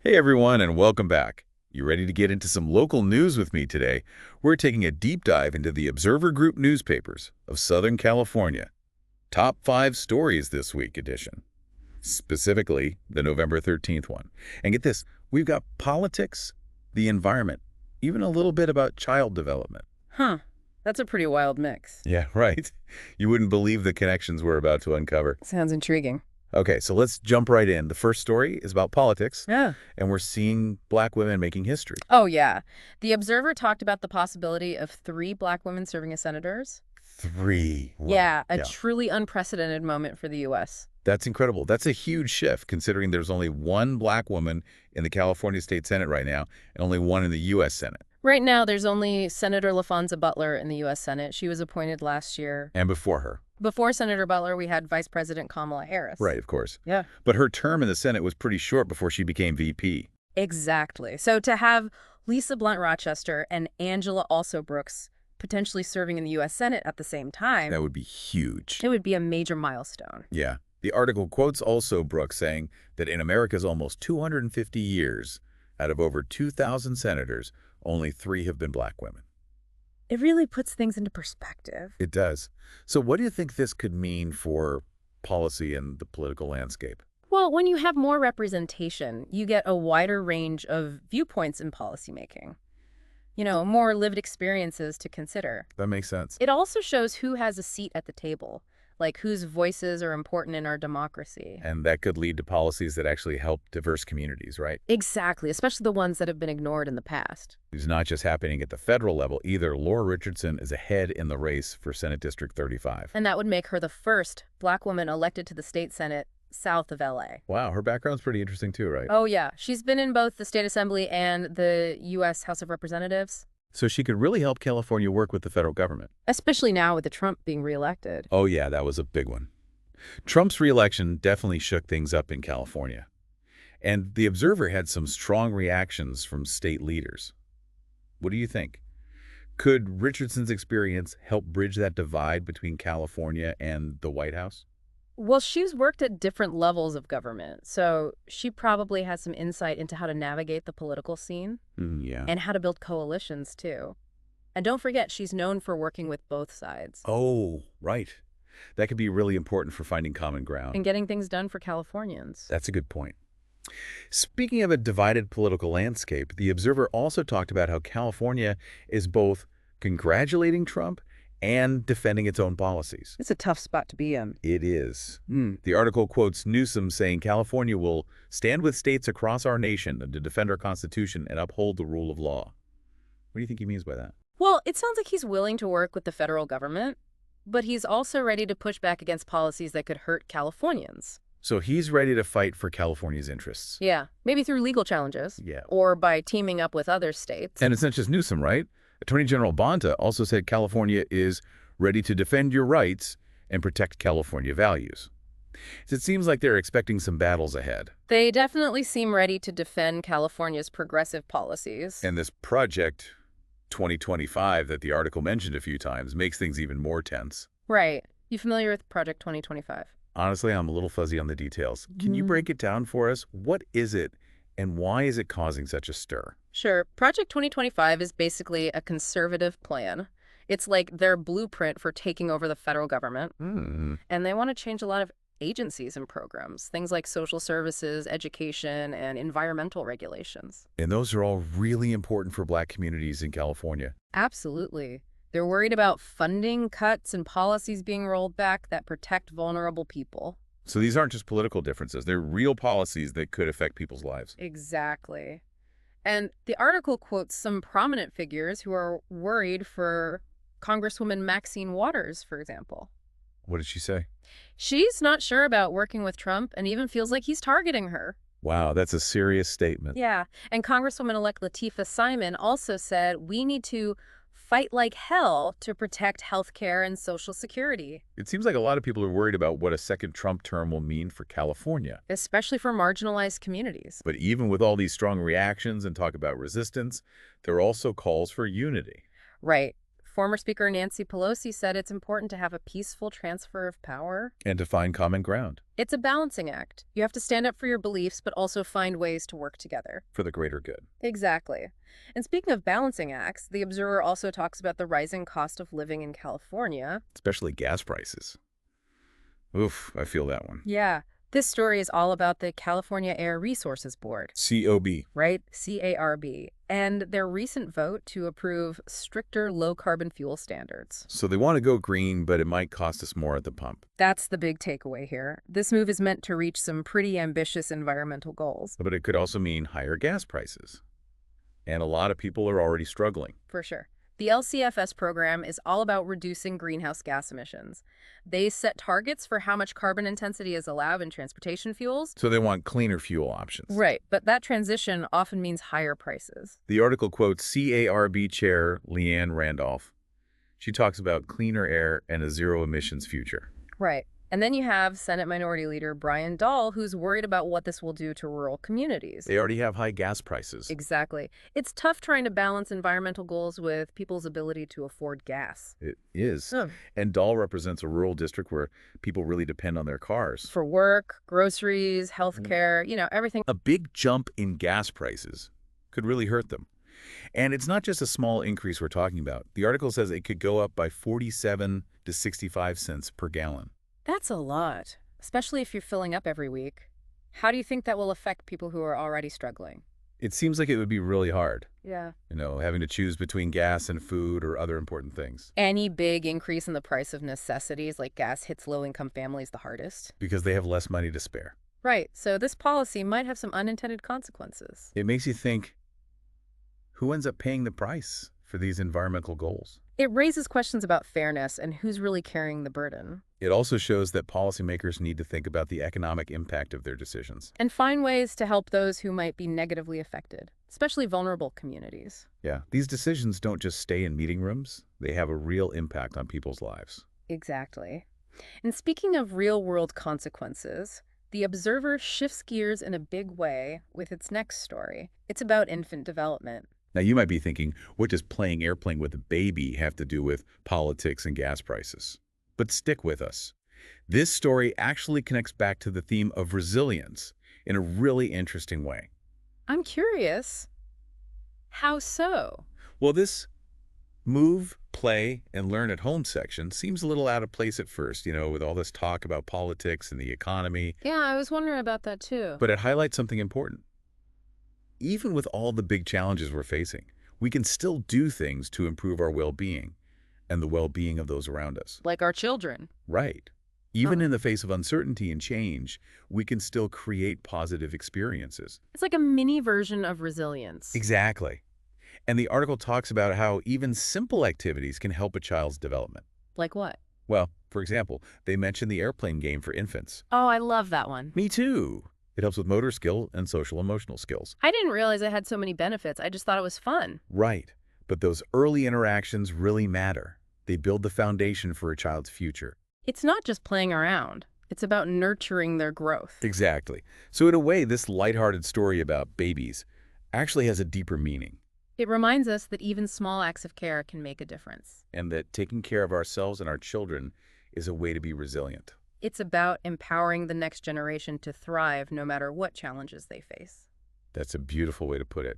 Hey everyone, and welcome back. You ready to get into some local news with me today? We're taking a deep dive into the Observer Group newspapers of Southern California. Top 5 Stories This Week edition. Specifically, the November 13th one. And get this, we've got politics, the environment, even a little bit about child development. Huh. That's a pretty wild mix. Yeah, right. You wouldn't believe the connections we're about to uncover. Sounds intriguing. Okay, so let's jump right in. The first story is about politics, Yeah. and we're seeing Black women making history. Oh, yeah. The Observer talked about the possibility of 3 Black women serving as senators. 3. Wow. Yeah, a truly unprecedented moment for the U.S. That's incredible. That's a huge shift considering there's only one Black woman in the California State Senate right now and only one in the U.S. Senate. Right now, there's only Senator LaFonza Butler in the U.S. Senate. She was appointed last year. And before her. Before Senator Butler, we had Vice President Kamala Harris. Right, of course. Yeah. But her term in the Senate was pretty short before she became VP. Exactly. So to have Lisa Blunt Rochester and Angela Also Brooks potentially serving in the U.S. Senate at the same time, That would be huge. it would be a major milestone. Yeah. The article quotes Also Brooks saying that in America's almost 250 years, out of over 2,000 senators, only 3 have been Black women. It really puts things into perspective. It does. So what do you think this could mean for policy and the political landscape? Well, when you have more representation, you get a wider range of viewpoints in policymaking. You know, more lived experiences to consider. That makes sense. It also shows who has a seat at the table, like whose voices are important in our democracy. And that could lead to policies that actually help diverse communities, right? Exactly, especially the ones that have been ignored in the past. It's not just happening at the federal level either. Laura Richardson is ahead in the race for Senate District 35. And that would make her the first Black woman elected to the state Senate south of L.A. Wow, her background's pretty interesting too, right? Oh, yeah. She's been in both the state assembly and the U.S. House of Representatives. So she could really help California work with the federal government. Especially now with the Trump being reelected. Oh yeah, that was a big one. Trump's reelection definitely shook things up in California. And the Observer had some strong reactions from state leaders. What do you think? Could Richardson's experience help bridge that divide between California and the White House? Well, she's worked at different levels of government, so she probably has some insight into how to navigate the political scene Yeah. and how to build coalitions, too. And don't forget, she's known for working with both sides Oh, right. That could be really important for finding common ground. and getting things done for Californians. That's a good point. Speaking of a divided political landscape, the Observer also talked about how California is both congratulating Trump and defending its own policies. It's a tough spot to be in. It is. The article quotes Newsom saying California will stand with states across our nation to defend our Constitution and uphold the rule of law. What do you think he means by that? Well, it sounds like he's willing to work with the federal government, but he's also ready to push back against policies that could hurt Californians. So he's ready to fight for California's interests. Yeah, maybe through legal challenges. Yeah. Or by teaming up with other states. And it's not just Newsom, right? Attorney General Bonta also said California is ready to defend your rights and protect California values. So it seems like they're expecting some battles ahead. They definitely seem ready to defend California's progressive policies. And this Project 2025 that the article mentioned a few times makes things even more tense. Right. You familiar with Project 2025? Honestly, I'm a little fuzzy on the details. Can you break it down for us? What is it, and why is it causing such a stir? Sure. Project 2025 is basically a conservative plan. It's like their blueprint for taking over the federal government. And they want to change a lot of agencies and programs, things like social services, education, and environmental regulations. And those are all really important for Black communities in California. Absolutely. They're worried about funding cuts and policies being rolled back that protect vulnerable people. So these aren't just political differences. They're real policies that could affect people's lives. Exactly. And the article quotes some prominent figures who are worried for Congresswoman Maxine Waters, for example. What did she say? She's not sure about working with Trump and even feels like he's targeting her. Wow, that's a serious statement. Yeah. And Congresswoman-elect Latifah Simon also said we need to fight like hell to protect health care and Social Security. It seems like a lot of people are worried about what a second Trump term will mean for California. Especially for marginalized communities. But even with all these strong reactions and talk about resistance, there are also calls for unity. Right. Former Speaker Nancy Pelosi said it's important to have a peaceful transfer of power. And to find common ground. It's a balancing act. You have to stand up for your beliefs, but also find ways to work together. For the greater good. Exactly. And speaking of balancing acts, the Observer also talks about the rising cost of living in California. Especially gas prices. Oof, I feel that one. Yeah. This story is all about the California Air Resources Board. COB. Right? CARB. And their recent vote to approve stricter low-carbon fuel standards. So they want to go green, but it might cost us more at the pump. That's the big takeaway here. This move is meant to reach some pretty ambitious environmental goals. But it could also mean higher gas prices. And a lot of people are already struggling. For sure. The LCFS program is all about reducing greenhouse gas emissions. They set targets for how much carbon intensity is allowed in transportation fuels. So they want cleaner fuel options. Right, but that transition often means higher prices. The article quotes CARB Chair Leanne Randolph. She talks about cleaner air and a zero-emissions future. Right. And then you have Senate Minority Leader Brian Dahl, who's worried about what this will do to rural communities. They already have high gas prices. Exactly. It's tough trying to balance environmental goals with people's ability to afford gas. It is. And Dahl represents a rural district where people really depend on their cars. For work, groceries, healthcare, everything. A big jump in gas prices could really hurt them. And it's not just a small increase we're talking about. The article says it could go up by 47 to 65 cents per gallon. That's a lot, especially if you're filling up every week. How do you think that will affect people who are already struggling? It seems like it would be really hard. Yeah. Having to choose between gas and food or other important things. Any big increase in the price of necessities like gas hits low-income families the hardest. Because they have less money to spare. Right. So this policy might have some unintended consequences. It makes you think, who ends up paying the price for these environmental goals? It raises questions about fairness and who's really carrying the burden. It also shows that policymakers need to think about the economic impact of their decisions. And find ways to help those who might be negatively affected, especially vulnerable communities. Yeah, these decisions don't just stay in meeting rooms. They have a real impact on people's lives. Exactly. And speaking of real-world consequences, The Observer shifts gears in a big way with its next story. It's about infant development. Now, you might be thinking, what does playing airplane with a baby have to do with politics and gas prices? But stick with us. This story actually connects back to the theme of resilience in a really interesting way. I'm curious. How so? Well, this move, play, and learn at home section seems a little out of place at first, with all this talk about politics and the economy. Yeah, I was wondering about that too. But it highlights something important. Even with all the big challenges we're facing, we can still do things to improve our well-being and the well-being of those around us. Like our children. Right. Even in the face of uncertainty and change, we can still create positive experiences. It's like a mini version of resilience. Exactly. And the article talks about how even simple activities can help a child's development. Like what? Well, for example, they mention the airplane game for infants. Oh, I love that one. Me too. It helps with motor skill and social-emotional skills. I didn't realize it had so many benefits. I just thought it was fun. Right. But those early interactions really matter. They build the foundation for a child's future. It's not just playing around. It's about nurturing their growth. Exactly. So in a way, this lighthearted story about babies actually has a deeper meaning. It reminds us that even small acts of care can make a difference. And that taking care of ourselves and our children is a way to be resilient. It's about empowering the next generation to thrive no matter what challenges they face. That's a beautiful way to put it.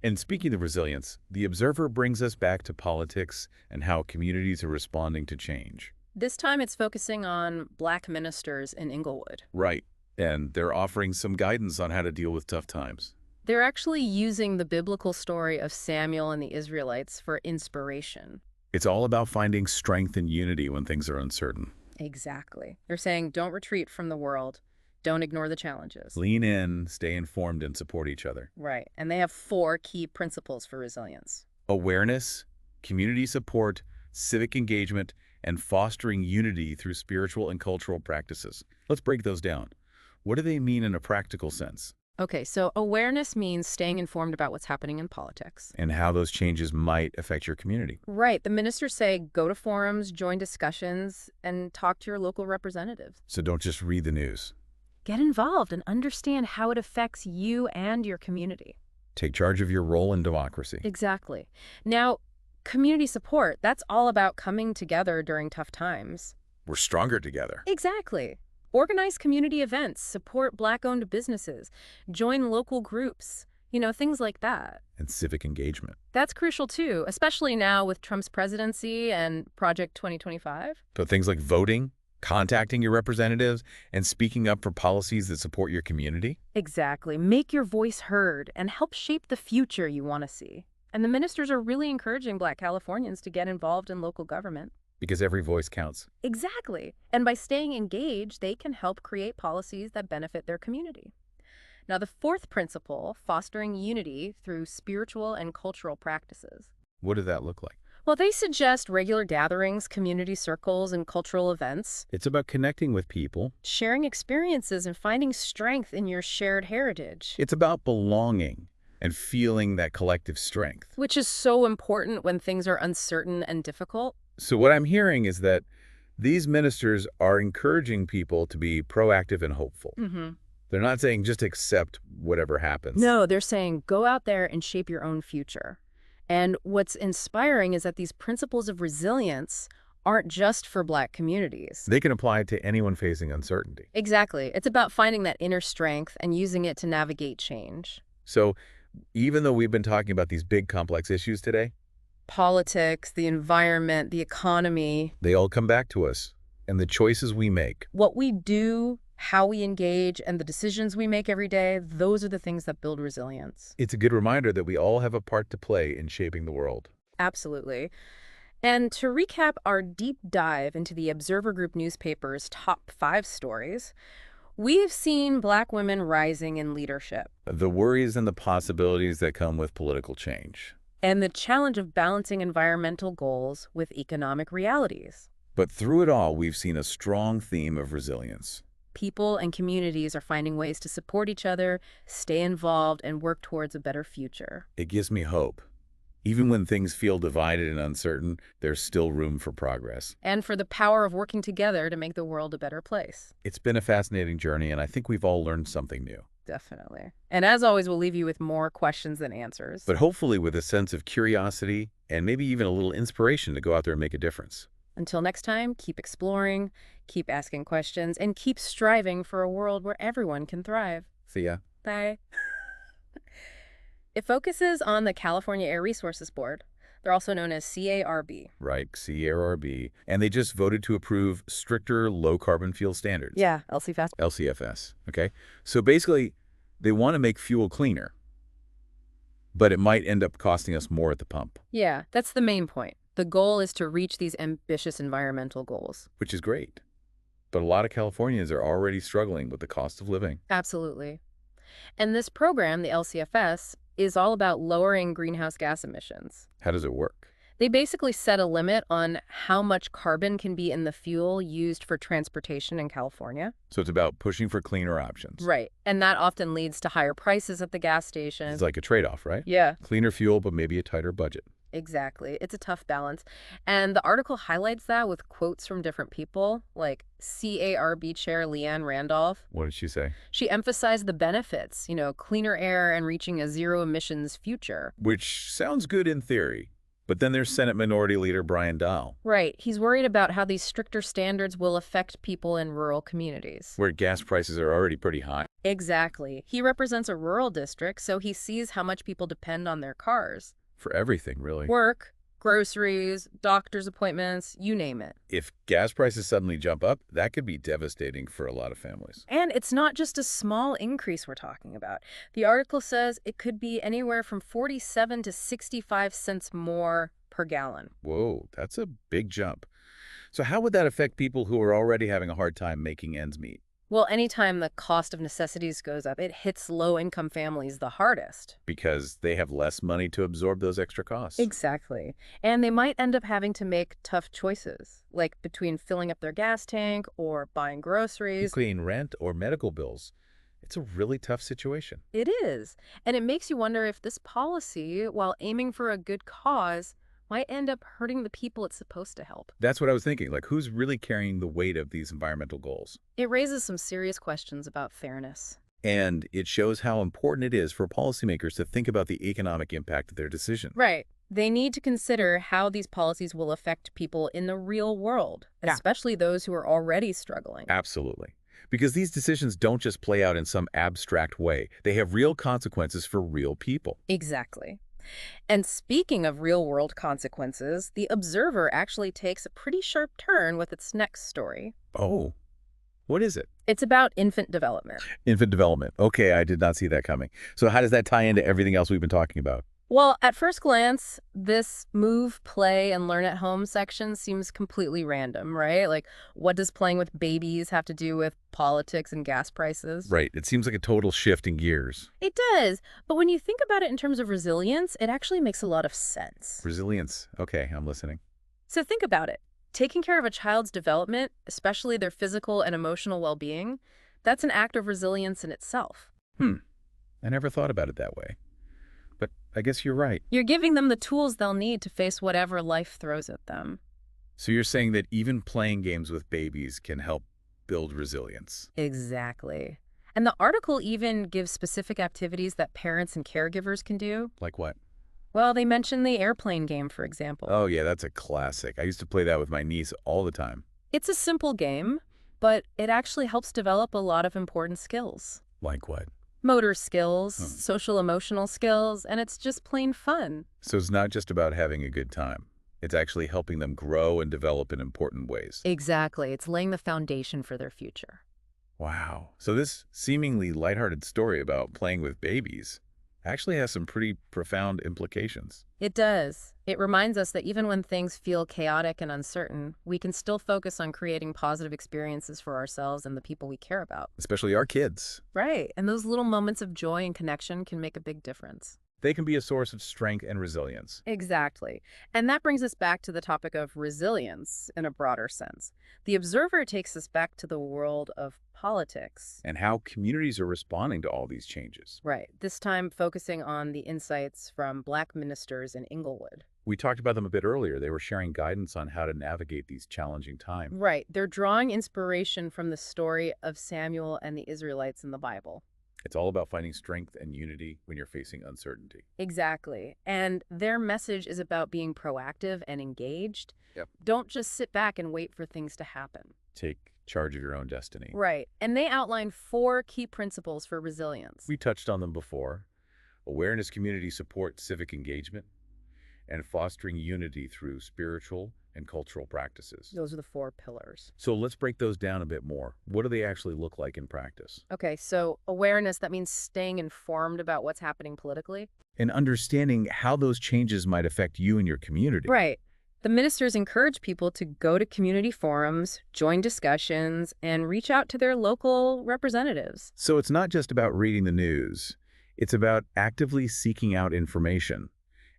And speaking of resilience, The Observer brings us back to politics and how communities are responding to change. This time it's focusing on Black ministers in Inglewood. Right. And they're offering some guidance on how to deal with tough times. They're actually using the biblical story of Samuel and the Israelites for inspiration. It's all about finding strength and unity when things are uncertain. Exactly. They're saying don't retreat from the world. Don't ignore the challenges. Lean in, stay informed, and support each other. Right. And they have 4 key principles for resilience. Awareness, community support, civic engagement, and fostering unity through spiritual and cultural practices. Let's break those down. What do they mean in a practical sense? Okay, so awareness means staying informed about what's happening in politics. And how those changes might affect your community. Right. The ministers say go to forums, join discussions, and talk to your local representatives. So don't just read the news. Get involved and understand how it affects you and your community. Take charge of your role in democracy. Exactly. Now, Community support, that's all about coming together during tough times. We're stronger together. Exactly. Organize community events, support Black-owned businesses, join local groups, things like that. And civic engagement. That's crucial too, especially now with Trump's presidency and Project 2025. So things like voting, contacting your representatives, and speaking up for policies that support your community? Exactly. Make your voice heard and help shape the future you want to see. And the ministers are really encouraging Black Californians to get involved in local government. Because every voice counts. Exactly. And by staying engaged, they can help create policies that benefit their community. Now, the fourth principle, fostering unity through spiritual and cultural practices. What did that look like? Well, they suggest regular gatherings, community circles, and cultural events. It's about connecting with people. Sharing experiences and finding strength in your shared heritage. It's about belonging and feeling that collective strength. Which is so important when things are uncertain and difficult. So what I'm hearing is that these ministers are encouraging people to be proactive and hopeful. They're not saying just accept whatever happens. No, they're saying go out there and shape your own future. And what's inspiring is that these principles of resilience aren't just for Black communities. They can apply it to anyone facing uncertainty. Exactly. It's about finding that inner strength and using it to navigate change. So even though we've been talking about these big complex issues today, Politics, the environment, the economy, they all come back to us and the choices we make. what we do, how we engage, and the decisions we make every day, those are the things that build resilience. It's a good reminder that we all have a part to play in shaping the world. Absolutely. And to recap our deep dive into the Observer Group newspaper's top 5 stories, we've seen Black women rising in leadership The worries and the possibilities that come with political change. and the challenge of balancing environmental goals with economic realities. But through it all, we've seen a strong theme of resilience. People and communities are finding ways to support each other, stay involved, and work towards a better future. It gives me hope. Even when things feel divided and uncertain, there's still room for progress. And for the power of working together to make the world a better place. It's been a fascinating journey, and I think we've all learned something new. Definitely. And as always, we'll leave you with more questions than answers. But hopefully with a sense of curiosity and maybe even a little inspiration to go out there and make a difference. Until next time, keep exploring, keep asking questions, and keep striving for a world where everyone can thrive. See ya. Bye. It focuses on the California Air Resources Board. They're also known as CARB. Right, CARB. And they just voted to approve stricter low-carbon fuel standards. Yeah, LCFAS. LCFS, okay? So basically, they want to make fuel cleaner, but it might end up costing us more at the pump, Yeah, that's the main point. The goal is to reach these ambitious environmental goals. which is great. But a lot of Californians are already struggling with the cost of living. Absolutely. And this program, the LCFS, is all about lowering greenhouse gas emissions. How does it work? They basically set a limit on how much carbon can be in the fuel used for transportation in California. So it's about pushing for cleaner options. Right. And that often leads to higher prices at the gas station. It's like a trade-off, right? Yeah, Cleaner fuel, but maybe a tighter budget. exactly. It's a tough balance. And the article highlights that with quotes from different people, like CARB Chair Leanne Randolph. What did she say? She emphasized the benefits, cleaner air and reaching a zero-emissions future. Which sounds good in theory, but then there's Senate Minority Leader Brian Dahl, Right. He's worried about how these stricter standards will affect people in rural communities. where gas prices are already pretty high. Exactly. He represents a rural district, so he sees how much people depend on their cars. For everything, really. Work, groceries, doctor's appointments, you name it. If gas prices suddenly jump up, that could be devastating for a lot of families. And it's not just a small increase we're talking about. The article says it could be anywhere from 47 to 65 cents more per gallon. Whoa, that's a big jump. So how would that affect people who are already having a hard time making ends meet? Well, anytime the cost of necessities goes up, it hits low-income families the hardest. Because they have less money to absorb those extra costs. Exactly. And they might end up having to make tough choices, like between filling up their gas tank or buying groceries. Including rent or medical bills. It's a really tough situation. It is. And it makes you wonder if this policy, while aiming for a good cause, might end up hurting the people it's supposed to help. That's what I was thinking. Like, who's really carrying the weight of these environmental goals? It raises some serious questions about fairness. And it shows how important it is for policymakers to think about the economic impact of their decision. Right. They need to consider how these policies will affect people in the real world, Yeah. especially those who are already struggling. Absolutely. Because these decisions don't just play out in some abstract way. They have real consequences for real people. Exactly. And speaking of real-world consequences, The Observer actually takes a pretty sharp turn with its next story. Oh, what is it? It's about infant development. Infant development. Okay, I did not see that coming. So how does that tie into everything else we've been talking about? Well, at first glance, this move, play, and learn at home section seems completely random, right? Like, what does playing with babies have to do with politics and gas prices? Right. It seems like a total shift in gears. It does. But when you think about it in terms of resilience, it actually makes a lot of sense. Resilience. Okay, I'm listening. So think about it. Taking care of a child's development, especially their physical and emotional well-being, that's an act of resilience in itself. I never thought about it that way. But I guess you're right. You're giving them the tools they'll need to face whatever life throws at them. So you're saying that even playing games with babies can help build resilience. Exactly. And the article even gives specific activities that parents and caregivers can do. Like what? Well, they mention the airplane game, for example. Oh, yeah, that's a classic. I used to play that with my niece all the time. It's a simple game, but it actually helps develop a lot of important skills. Like what? Motor skills, social emotional skills, and it's just plain fun. So it's not just about having a good time. It's actually helping them grow and develop in important ways. Exactly. It's laying the foundation for their future. Wow. So this seemingly lighthearted story about playing with babies actually has some pretty profound implications. It does. It reminds us that even when things feel chaotic and uncertain, we can still focus on creating positive experiences for ourselves and the people we care about. Especially our kids. Right. And those little moments of joy and connection can make a big difference. They can be a source of strength and resilience. Exactly. And that brings us back to the topic of resilience in a broader sense. The Observer takes us back to the world of politics. And how communities are responding to all these changes. Right. This time focusing on the insights from Black ministers in Inglewood. We talked about them a bit earlier. They were sharing guidance on how to navigate these challenging times. Right. They're drawing inspiration from the story of Samuel and the Israelites in the Bible. It's all about finding strength and unity when you're facing uncertainty. Exactly. And their message is about being proactive and engaged. Yep. Don't just sit back and wait for things to happen. Take charge of your own destiny. Right. And they outline 4 key principles for resilience. We touched on them before. Awareness, community support, civic engagement, and fostering unity through spiritual and cultural practices. Those are the 4 pillars. So let's break those down a bit more. What do they actually look like in practice? Okay, so awareness, that means staying informed about what's happening politically. And understanding how those changes might affect you and your community. Right. The ministers encourage people to go to community forums, join discussions, and reach out to their local representatives. So it's not just about reading the news. It's about actively seeking out information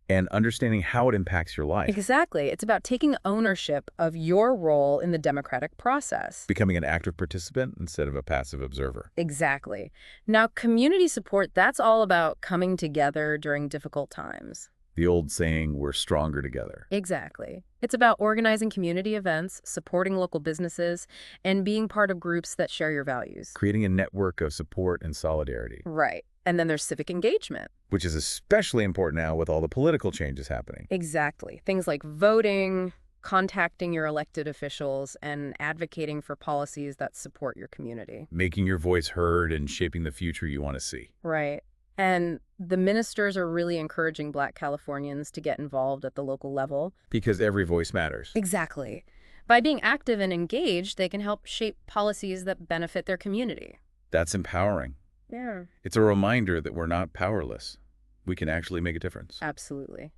and understanding how it impacts your life. Exactly. It's about taking ownership of your role in the democratic process. Becoming an active participant instead of a passive observer. Exactly. Now, community support, that's all about coming together during difficult times. The old saying, we're stronger together. Exactly. It's about organizing community events, supporting local businesses, and being part of groups that share your values. Creating a network of support and solidarity. Right. And then there's civic engagement. Which is especially important now with all the political changes happening. Exactly. Things like voting, contacting your elected officials, and advocating for policies that support your community. Making your voice heard and shaping the future you want to see. Right. And the ministers are really encouraging Black Californians to get involved at the local level. Because every voice matters. Exactly. By being active and engaged, they can help shape policies that benefit their community. That's empowering. Yeah. It's a reminder that we're not powerless. We can actually make a difference. Absolutely.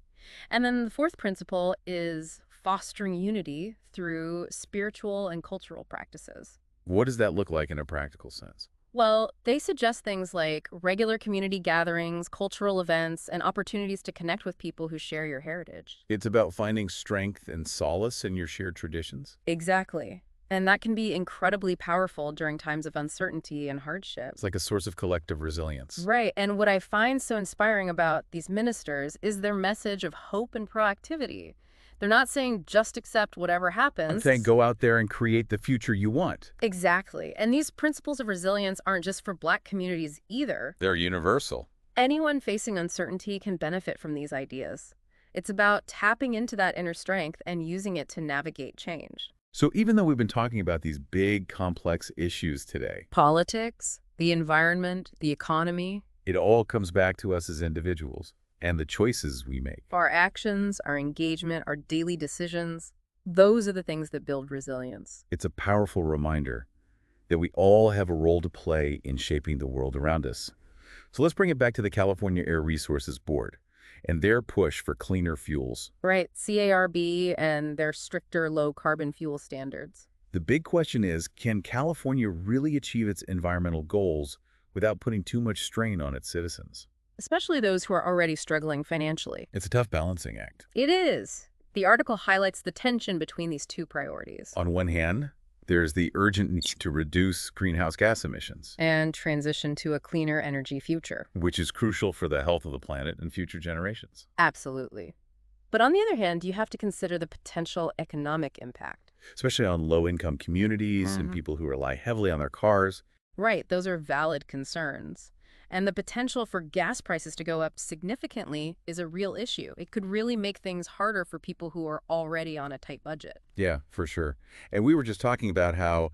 And then the 4th principle is fostering unity through spiritual and cultural practices. What does that look like in a practical sense? Well, they suggest things like regular community gatherings, cultural events, and opportunities to connect with people who share your heritage. It's about finding strength and solace in your shared traditions. Exactly. And that can be incredibly powerful during times of uncertainty and hardship. It's like a source of collective resilience. Right. And what I find so inspiring about these ministers is their message of hope and proactivity. They're not saying just accept whatever happens. I'm saying go out there and create the future you want. Exactly. And these principles of resilience aren't just for Black communities either. They're universal. Anyone facing uncertainty can benefit from these ideas. It's about tapping into that inner strength and using it to navigate change. So even though we've been talking about these big, complex issues today, Politics, the environment, the economy, it all comes back to us as individuals and the choices we make. our actions, our engagement, our daily decisions, those are the things that build resilience. It's a powerful reminder that we all have a role to play in shaping the world around us. So let's bring it back to the California Air Resources Board and their push for cleaner fuels. Right, CARB and their stricter low-carbon fuel standards. The big question is, can California really achieve its environmental goals without putting too much strain on its citizens? Especially those who are already struggling financially. It's a tough balancing act. It is. The article highlights the tension between these two priorities. On one hand, there's the urgent need to reduce greenhouse gas emissions, And transition to a cleaner energy future. which is crucial for the health of the planet and future generations. Absolutely. But on the other hand, you have to consider the potential economic impact. Especially on low-income communities and people who rely heavily on their cars. Right, those are valid concerns. And the potential for gas prices to go up significantly is a real issue. It could really make things harder for people who are already on a tight budget. Yeah, for sure. And we were just talking about how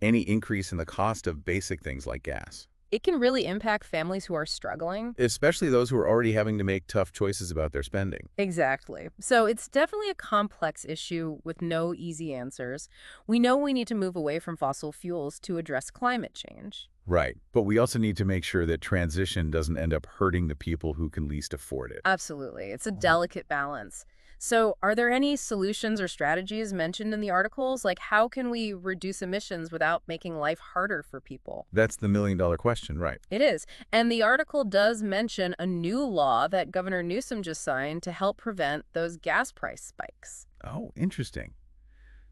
any increase in the cost of basic things like gas, It can really impact families who are struggling. especially those who are already having to make tough choices about their spending. Exactly. So it's definitely a complex issue with no easy answers. We know we need to move away from fossil fuels to address climate change. Right. But we also need to make sure that transition doesn't end up hurting the people who can least afford it. Absolutely. It's a delicate balance. So are there any solutions or strategies mentioned in the articles? Like how can we reduce emissions without making life harder for people? That's the million-dollar question, right? It is. And the article does mention a new law that Governor Newsom just signed to help prevent those gas price spikes. Oh, interesting.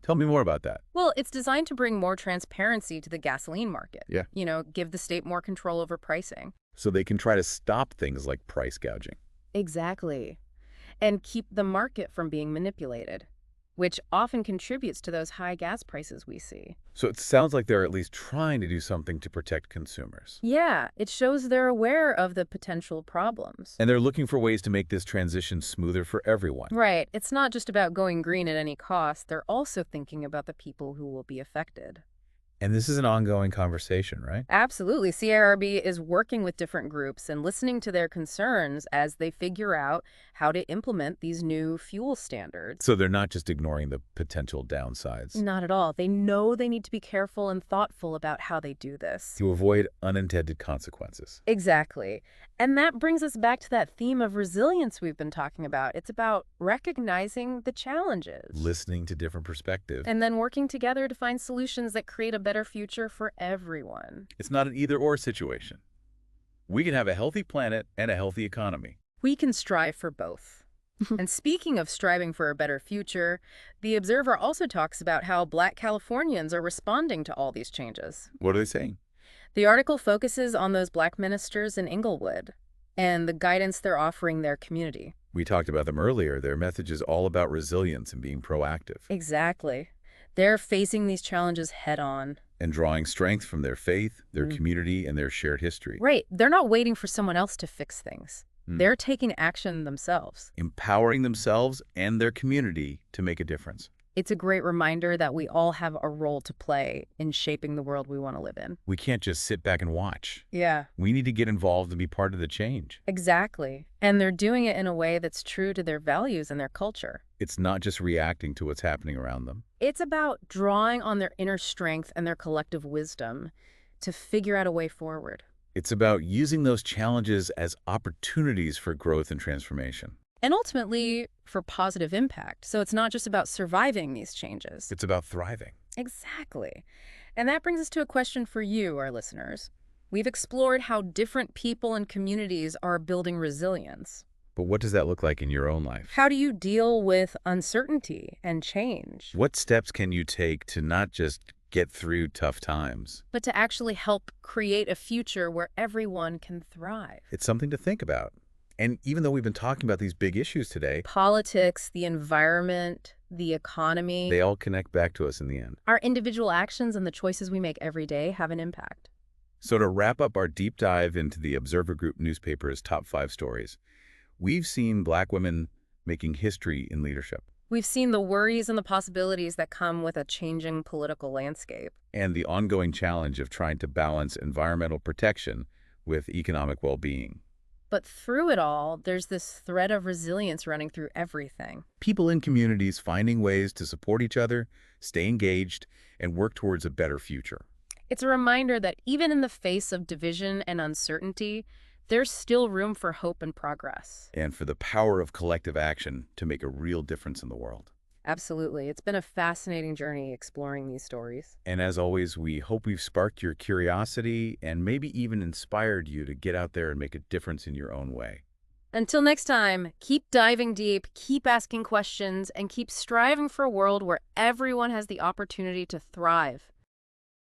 Tell me more about that. Well, it's designed to bring more transparency to the gasoline market. Yeah. You know, give the state more control over pricing. So they can try to stop things like price gouging. Exactly. And keep the market from being manipulated, which often contributes to those high gas prices we see. So it sounds like they're at least trying to do something to protect consumers. Yeah, it shows they're aware of the potential problems. And they're looking for ways to make this transition smoother for everyone. Right. It's not just about going green at any cost. They're also thinking about the people who will be affected. And this is an ongoing conversation, right? Absolutely. CARB is working with different groups and listening to their concerns as they figure out how to implement these new fuel standards. So they're not just ignoring the potential downsides Not at all. They know they need to be careful and thoughtful about how they do this. to avoid unintended consequences. Exactly. And that brings us back to that theme of resilience we've been talking about. It's about recognizing the challenges. Listening to different perspectives. And then working together to find solutions that create a better future for everyone. It's not an either-or situation. We can have a healthy planet and a healthy economy. We can strive for both. And speaking of striving for a better future, the Observer also talks about how Black Californians are responding to all these changes. What are they saying? The article focuses on those Black ministers in Inglewood and the guidance they're offering their community. We talked about them earlier. Their message is all about resilience and being proactive Exactly. They're facing these challenges head on. and drawing strength from their faith, their community, and their shared history. Right. They're not waiting for someone else to fix things. They're taking action themselves. Empowering themselves and their community to make a difference. It's a great reminder that we all have a role to play in shaping the world we want to live in. We can't just sit back and watch. Yeah. We need to get involved and be part of the change. Exactly. And they're doing it in a way that's true to their values and their culture. It's not just reacting to what's happening around them. It's about drawing on their inner strength and their collective wisdom to figure out a way forward. It's about using those challenges as opportunities for growth and transformation. And ultimately, for positive impact. So it's not just about surviving these changes. It's about thriving. Exactly. And that brings us to a question for you, our listeners. We've explored how different people and communities are building resilience. But what does that look like in your own life? How do you deal with uncertainty and change, What steps can you take to not just get through tough times? but to actually help create a future where everyone can thrive? It's something to think about. And even though we've been talking about these big issues today, Politics, the environment, the economy, they all connect back to us in the end. our individual actions and the choices we make every day have an impact. So to wrap up our deep dive into the Observer Group newspaper's top 5 stories, we've seen Black women making history in leadership. We've seen the worries and the possibilities that come with a changing political landscape. And the ongoing challenge of trying to balance environmental protection with economic well-being. But through it all, there's this thread of resilience running through everything. People in communities finding ways to support each other, stay engaged, and work towards a better future. It's a reminder that even in the face of division and uncertainty, there's still room for hope and progress. And for the power of collective action to make a real difference in the world. Absolutely. It's been a fascinating journey exploring these stories. And as always, we hope we've sparked your curiosity and maybe even inspired you to get out there and make a difference in your own way. Until next time, keep diving deep, keep asking questions, and keep striving for a world where everyone has the opportunity to thrive.